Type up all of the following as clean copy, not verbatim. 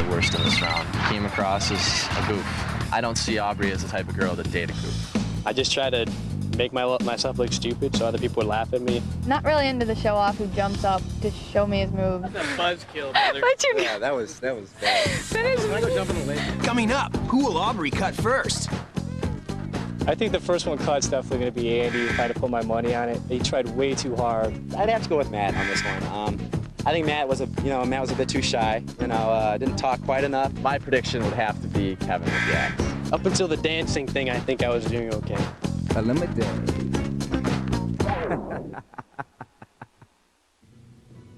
worst in this round. Came across as a goof. I don't see Aubrey as the type of girl that date a goof. I just try to make myself look stupid so other people would laugh at me. Not really into the show-off who jumps up to show me his moves. That's a buzzkill, brother. Yeah, that was bad. Can I go jump in the lake? Coming up, who will Aubrey cut first? I think the first one cut's definitely going to be Andy. If I had to put my money on it, he tried way too hard. I'd have to go with Matt on this one. I think Matt was a bit too shy. Didn't talk quite enough. My prediction would have to be Kevin with the axe. Up until the dancing thing, I think I was doing okay.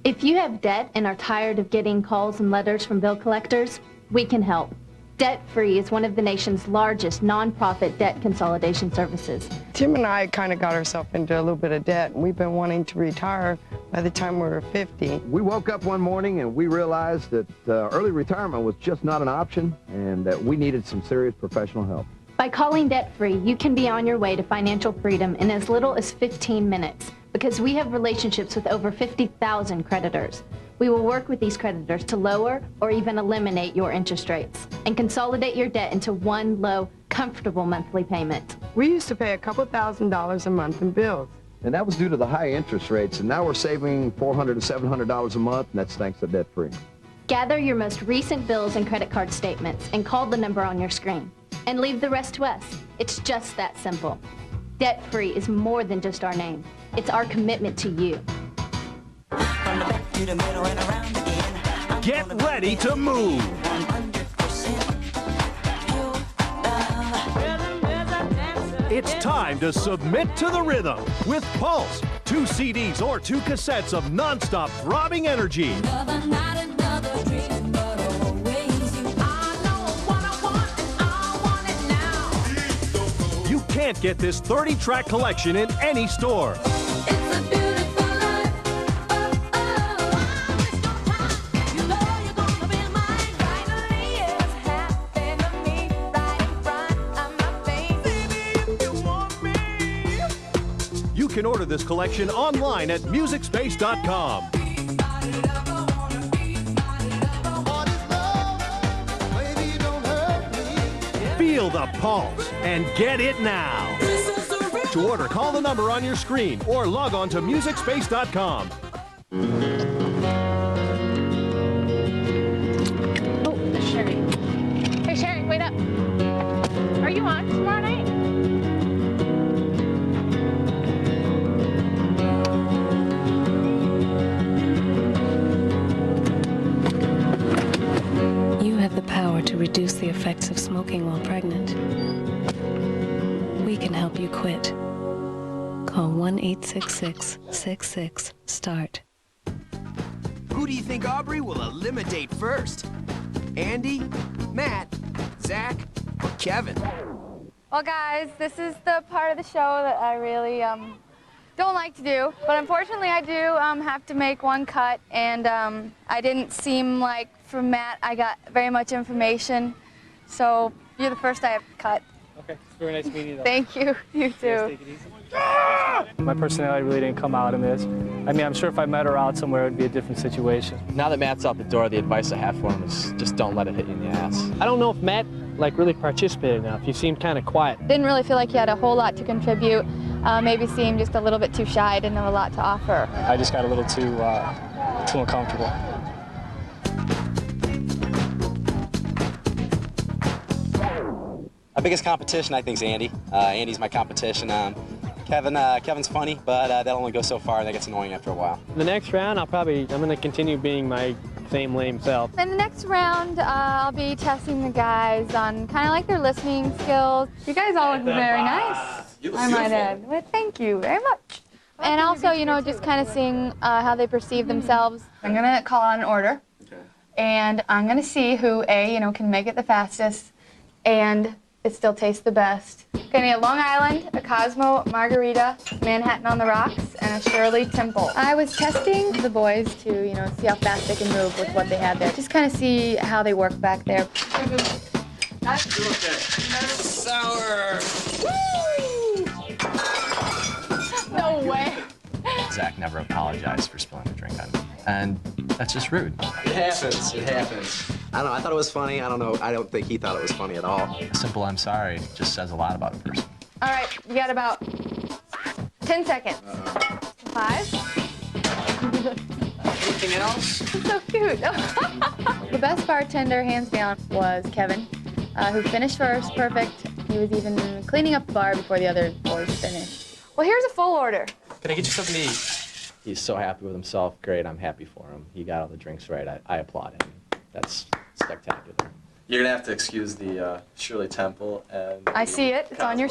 If you have debt and are tired of getting calls and letters from bill collectors, we can help. Debt Free is one of the nation's largest nonprofit debt consolidation services. Tim and I kind of got ourselves into a little bit of debt, and we've been wanting to retire by the time we were 50. We woke up one morning and we realized that early retirement was just not an option and that we needed some serious professional help. By calling Debt Free, you can be on your way to financial freedom in as little as 15 minutes because we have relationships with over 50,000 creditors. We will work with these creditors to lower or even eliminate your interest rates and consolidate your debt into one low, comfortable monthly payment. We used to pay a couple $1,000s a month in bills. And that was due to the high interest rates, and now we're saving $400 to $700 a month, and that's thanks to Debt Free. Gather your most recent bills and credit card statements and call the number on your screen. And leave the rest to us. It's just that simple. Debt Free is more than just our name. It's our commitment to you. Get ready to move. It's time to submit to the rhythm with Pulse. 2 CDs or 2 cassettes of nonstop throbbing energy. You can't get this 30-track collection in any store. You can order this collection online at MusicSpace.com. Feel the pulse and get it now. To order, call the number on your screen or log on to MusicSpace.com. Oh, there's Sherry. Hey, Sherry, wait up. Are you on tomorrow night? You have the power to reduce the effects of smoking while pregnant. We can help you quit. Call 1-866-66-START. Who do you think Aubrey will eliminate first? Andy, Matt, Zach, or Kevin? Well, guys, this is the part of the show that I really don't like to do. But unfortunately, I do have to make one cut. And I didn't seem like from Matt I got very much information. So you're the first I have to cut. Okay, it's very nice meeting you, though. Thank you. You too. Take it easy. My personality really didn't come out in this. I mean, I'm sure if I met her out somewhere, it would be a different situation. Now that Matt's out the door, the advice I have for him is just don't let it hit you in the ass. I don't know if Matt, really participated enough. He seemed kind of quiet. Didn't really feel like he had a whole lot to contribute. Maybe seemed just a little bit too shy, didn't have a lot to offer. I just got a little too uncomfortable. My biggest competition, I think, is Andy. Andy's my competition. Kevin's funny, but that'll only go so far, and that gets annoying after a while. The next round, I'm going to continue being my same lame self. In the next round, I'll be testing the guys on kind of like their listening skills. You guys all look very nice, I might add. Well, thank you very much. And also, just kind of seeing how they perceive themselves. I'm going to call out an order, and I'm going to see who, can make it the fastest, and it still tastes the best. Gonna need a Long Island, a Cosmo Margarita, Manhattan on the Rocks, and a Shirley Temple. I was testing the boys to, see how fast they can move with what they had there. Just kind of see how they work back there. That's sour. Woo! No way. Zach never apologized for spilling the drink on me, and that's just rude. It happens. I don't know. I thought it was funny. I don't know. I don't think he thought it was funny at all. A simple "I'm sorry" just says a lot about a person. All right, you got about 10 seconds. 5. Anything else? So cute. The best bartender, hands down, was Kevin, who finished first, perfect. He was even cleaning up the bar before the other boys finished. Well, here's a full order. Can I get you something to eat? He's so happy with himself. Great, I'm happy for him. He got all the drinks right. I applaud him. That's spectacular. You're gonna have to excuse the Shirley Temple and. I see it. It's on your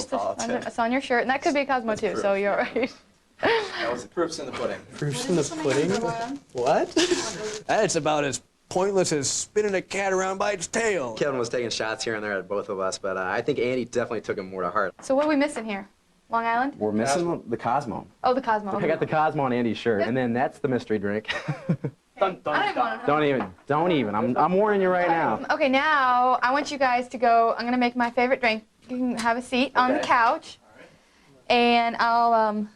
shirt, and that could be a Cosmo too. So you're right. That was the proofs in the pudding. Proofs in the pudding? What? That's about as pointless as spinning a cat around by its tail. Kevin was taking shots here and there at both of us, but I think Andy definitely took him more to heart. So what are we missing here? Long Island? We're missing the Cosmo. Oh, the Cosmo. I got the Cosmo on Andy's shirt, and then that's the mystery drink. Don't even. I'm warning you right now. Okay, now I want you guys to go. I'm gonna make my favorite drink. You can have a seat on the couch, and I'll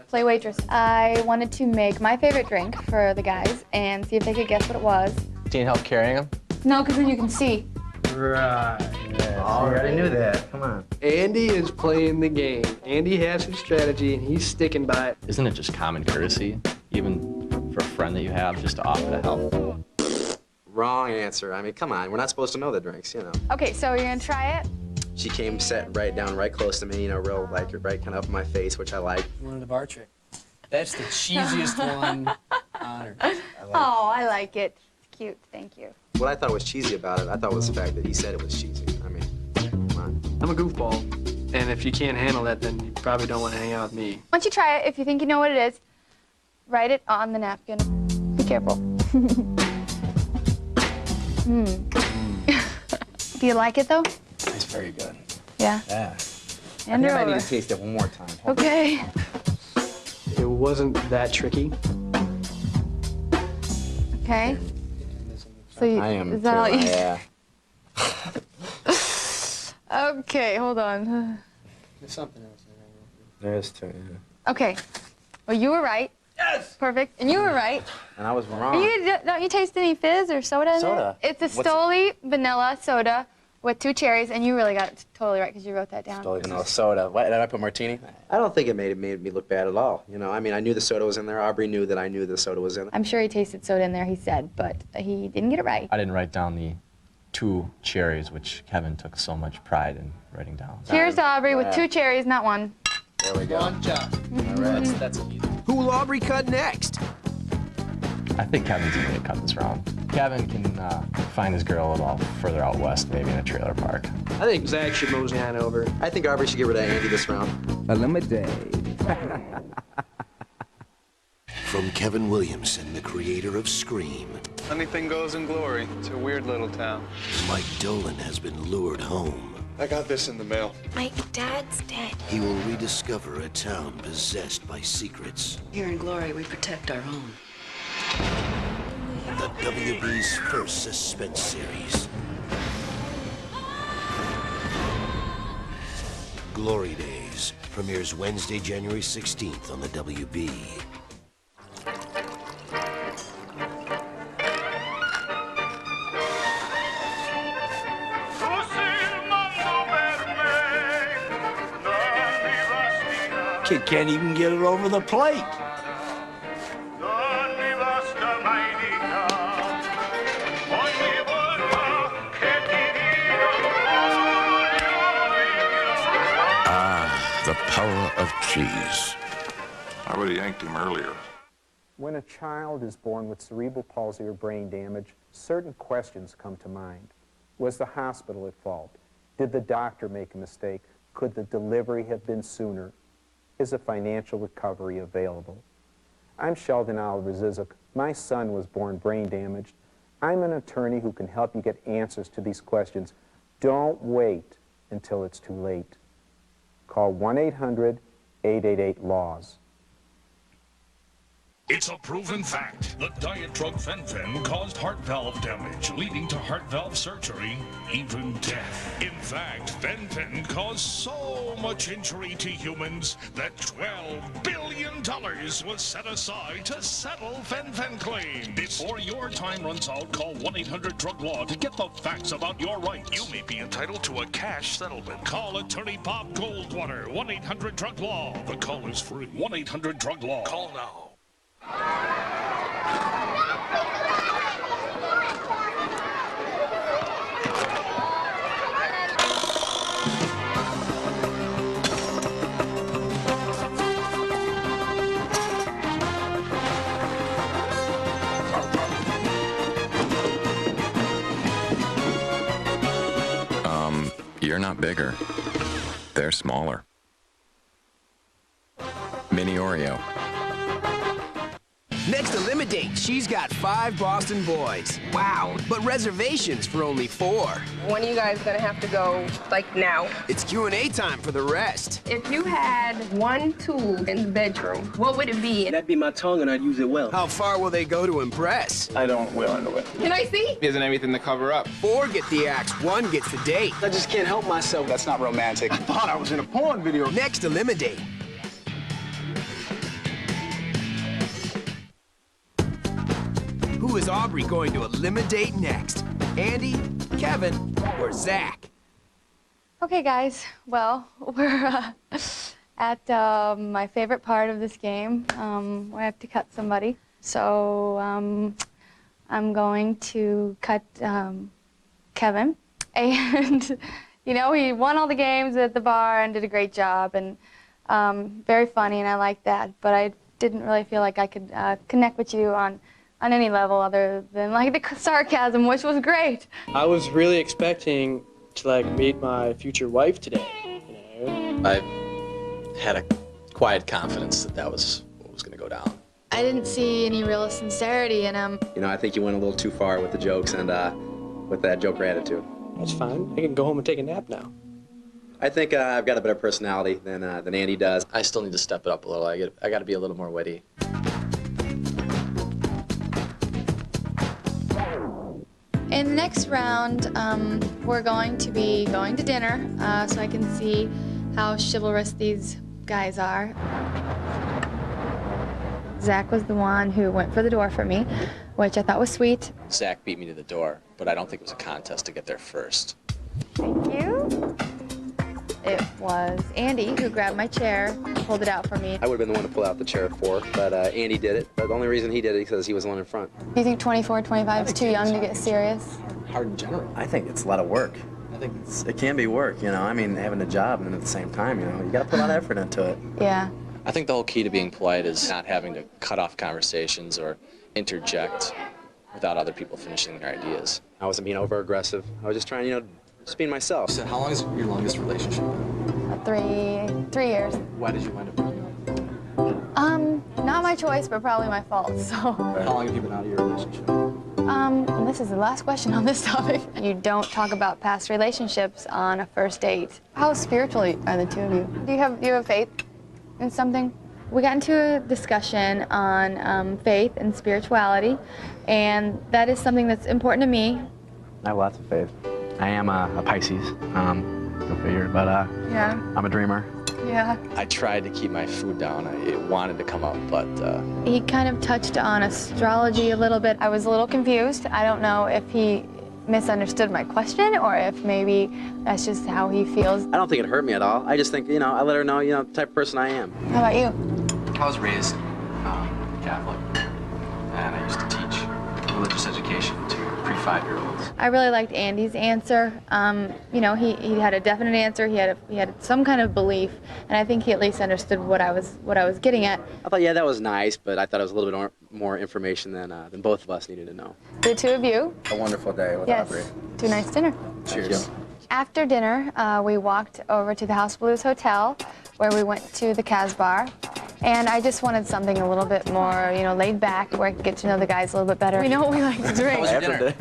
play waitress. I wanted to make my favorite drink for the guys and see if they could guess what it was. Do you need help carrying him? No, because then you can see. Right. Yeah, I already knew that. Come on. Andy is playing the game. Andy has his strategy, and he's sticking by it. Isn't it just common courtesy, even for a friend that you have, just to offer to help? Wrong answer. I mean, come on. We're not supposed to know the drinks, you know. Okay, so you're gonna try it. She came sat right down, right close to me, you know, real like right kind of up in my face, which I like. One of the bar trick. That's the cheesiest one on earth. I like it. It's cute. Thank you. What I thought was cheesy about it, I thought was the fact that he said it was cheesy. I mean, come on. I'm a goofball, and if you can't handle that, then you probably don't want to hang out with me. Once you try it, if you think you know what it is, write it on the napkin. Be careful. Do you like it though? It's very good. Yeah. Yeah. And I need to taste it one more time. Okay. It wasn't that tricky. Okay. So you, I am is that all too, you? yeah. Okay, hold on. There's something else. There is too, yeah. Okay. Well, you were right. Yes! Perfect. And you were right. And I was wrong. Don't you taste any fizz or soda in Soda? there? It's a Stoli vanilla soda with 2 cherries, and you really got it totally right because you wrote that down. Stoli vanilla soda. What, did I put martini? I don't think it made me look bad at all. You know, I mean, I knew the soda was in there. Aubrey knew that I knew the soda was in it. I'm sure he tasted soda in there, he said, but he didn't get it right. I didn't write down the 2 cherries, which Kevin took so much pride in writing down. Cheers to Aubrey with 2 cherries, not 1. There we go. One job. All right. That's easy. Who will Aubrey cut next? I think Kevin's gonna cut this round. Kevin can find his girl a little further out west, maybe in a trailer park. I think Zach should mosey on over. I think Aubrey should get rid of Andy this round. Eliminate. From Kevin Williamson, the creator of Scream, Anything goes in Glory. It's a weird little town. Mike Dolan has been lured home. I got this in the mail. My dad's dead. He will rediscover a town possessed by secrets. Here in Glory, we protect our own. The WB's first suspense series. Glory Days premieres Wednesday, January 16th on the WB. Kid can't even get it over the plate. The power of cheese. I would have yanked him earlier. When a child is born with cerebral palsy or brain damage, certain questions come to mind. Was the hospital at fault? Did the doctor make a mistake? Could the delivery have been sooner? Is a financial recovery available? I'm Sheldon Oliver Zizek. My son was born brain damaged. I'm an attorney who can help you get answers to these questions. Don't wait until it's too late. Call 1-800-888-LAWS. It's a proven fact. The diet drug fen-phen caused heart valve damage, leading to heart valve surgery, even death. In fact, fen-phen caused so much injury to humans that $12 billion was set aside to settle fen-phen claims. Before your time runs out, call 1-800-DRUG-LAW to get the facts about your rights. You may be entitled to a cash settlement. Call attorney Bob Goldwater, 1-800-DRUG-LAW. The call is free. 1-800-DRUG-LAW. Call now. You're not bigger. They're smaller. Mini Oreo. Next Eliminate, she's got 5 Boston boys. Wow, but reservations for only 4. When are you guys gonna have to go, like now? It's Q&A time for the rest. If you had one tool in the bedroom, what would it be? That'd be my tongue and I'd use it well. How far will they go to impress? I don't wear underwear. Can I see? Isn't everything to cover up? 4 get the axe, 1 gets the date. I just can't help myself. That's not romantic. I thought I was in a porn video. Next Eliminate. Who is Aubrey going to eliminate next? Andy, Kevin, or Zach? Okay, guys. Well, we're at my favorite part of this game. We have to cut somebody. So I'm going to cut Kevin. And, you know, he won all the games at the bar and did a great job. And very funny, and I like that. But I didn't really feel like I could connect with you on any level other than like the sarcasm, which was great. I was really expecting to like meet my future wife today, you know. I had a quiet confidence that that was what was going to go down. I didn't see any real sincerity in him. You know, I think you went a little too far with the jokes and with that Joker attitude. That's fine. I can go home and take a nap now. I think I've got a better personality than Andy does. I still need to step it up a little. I got to be a little more witty. In the next round, we're going to be going to dinner, so I can see how chivalrous these guys are. Zach was the one who went for the door for me, which I thought was sweet. Zach beat me to the door, but I don't think it was a contest to get there first. Thank you. It was Andy who grabbed my chair, pulled it out for me. I would have been the one to pull out the chair for, but Andy did it. But the only reason he did it is because he was the one in front. Do you think 24, 25 is too young to get serious? Hard in general. I think it's a lot of work. I think it can be work, you know. I mean, having a job and then at the same time, you know, you got to put a lot of effort into it. Yeah. I think the whole key to being polite is not having to cut off conversations or interject without other people finishing their ideas. I wasn't being over-aggressive. I was just trying, you know, just being myself. So how long is your longest relationship? 3 years. Why did you wind up breaking up? Not my choice, but probably my fault, so. How long have you been out of your relationship? And this is the last question on this topic. You don't talk about past relationships on a first date. How spiritual are the two of you? Do you have faith in something? We got into a discussion on faith and spirituality, and that is something that's important to me. I have lots of faith. I am a Pisces, go figure, but yeah. I'm a dreamer. Yeah. I tried to keep my food down. It wanted to come up, but... He kind of touched on astrology a little bit. I was a little confused. I don't know if he misunderstood my question or if maybe that's just how he feels. I don't think it hurt me at all. I just think, you know, I let her know, you know, the type of person I am. How about you? I was raised Catholic, and I used to teach religious education to pre-5-year-olds. I really liked Andy's answer. You know, he had a definite answer. He had some kind of belief, and I think he at least understood what I was getting at. I thought, yeah, that was nice, but I thought it was a little bit more information than both of us needed to know. The two of you. A wonderful day with yes, Aubrey. to a nice dinner. Cheers. After dinner, we walked over to the House Blues Hotel, where we went to the Casbah. And I just wanted something a little bit more, you know, laid back, where I could get to know the guys a little bit better. We know what we like to drink. How was your dinner?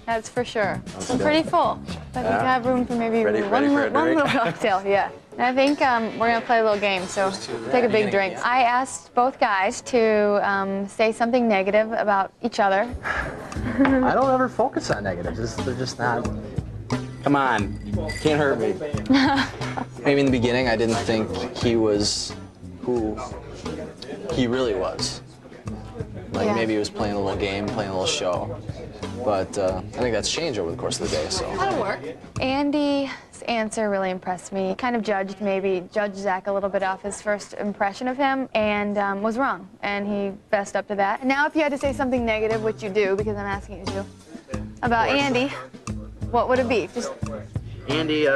That's for sure. I'm pretty full, but we have room for maybe ready one for a little drink? cocktail. Yeah. I think we're going to play a little game, so take a big drink. I asked both guys to say something negative about each other. I don't ever focus on negatives. They're just not. Come on, can't hurt me. Maybe in the beginning I didn't think he was who he really was. Like maybe he was playing a little game, playing a little show. But I think that's changed over the course of the day, so. That'll work. Andy's answer really impressed me. He kind of judged Zach a little bit off his first impression of him, and was wrong. And he fessed up to that. And now if you had to say something negative, which you do, because I'm asking you to, about Andy, what would it be? Just Andy,